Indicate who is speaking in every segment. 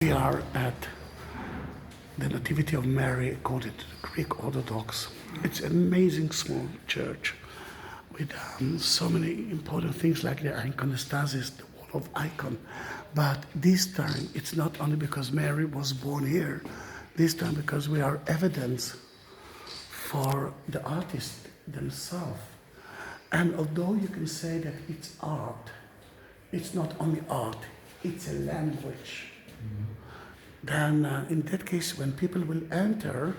Speaker 1: We are at the Nativity of Mary according to the Greek Orthodox. It's an amazing small church with so many important things like the iconostasis, the wall of icon. But this time, it's not only because Mary was born here, this time because we are evidence for the artists themselves. And although you can say that it's art, it's not only art, it's a language. Then in that case, when people will enter,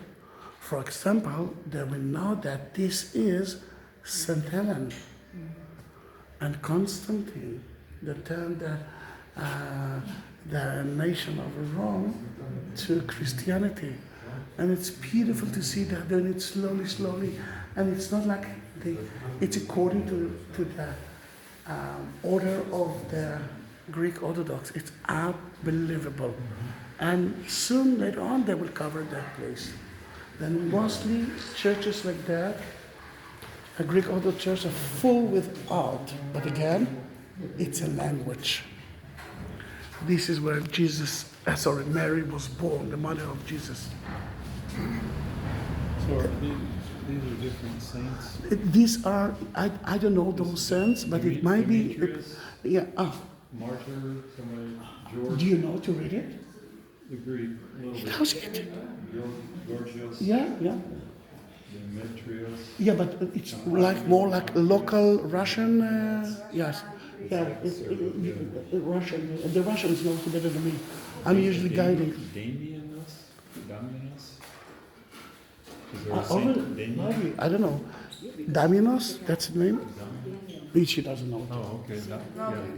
Speaker 1: for example, they will know that this is St. Helen and Constantine, that turned the nation of Rome to Christianity. And it's beautiful to see that doing it slowly, slowly. And it's not like it's according to the order of the Greek Orthodox. It's unbelievable. And soon later on, they will cover that place. Then mostly churches like that, a Greek Orthodox church, are full with art. But again, it's a language. This is where Mary was born, the mother of Jesus.
Speaker 2: So these are different saints?
Speaker 1: These are, I don't know those saints, but it might be, yeah.
Speaker 2: Martyr, somebody, George.
Speaker 1: Do you know to read it?
Speaker 2: The Greek.
Speaker 1: How's it?
Speaker 2: Georgios.
Speaker 1: Yeah.
Speaker 2: Demetrius.
Speaker 1: Yeah, but it's like more like local Russian. Yes. Yeah, it's Russian. The Russians know better than me. I'm usually guiding.
Speaker 2: Damianus? Is there a saint Damian?
Speaker 1: I don't know. Damianos, that's the name? She doesn't know.
Speaker 2: Oh, okay.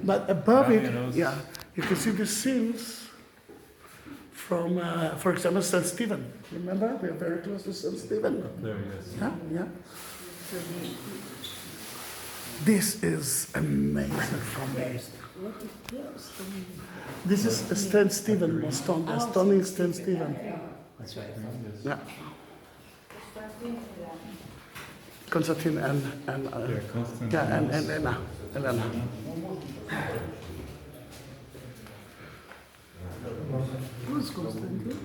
Speaker 1: But above
Speaker 2: Damianos.
Speaker 1: it, yeah, you can see the scenes from, for example, St. Stephen. Remember? We are very close to St. Stephen.
Speaker 2: There he is.
Speaker 1: Yeah. This is amazing for me. This is St. Stephen, the stunning St. Stephen. Yeah. Constantine and Elena. Who's Constantine?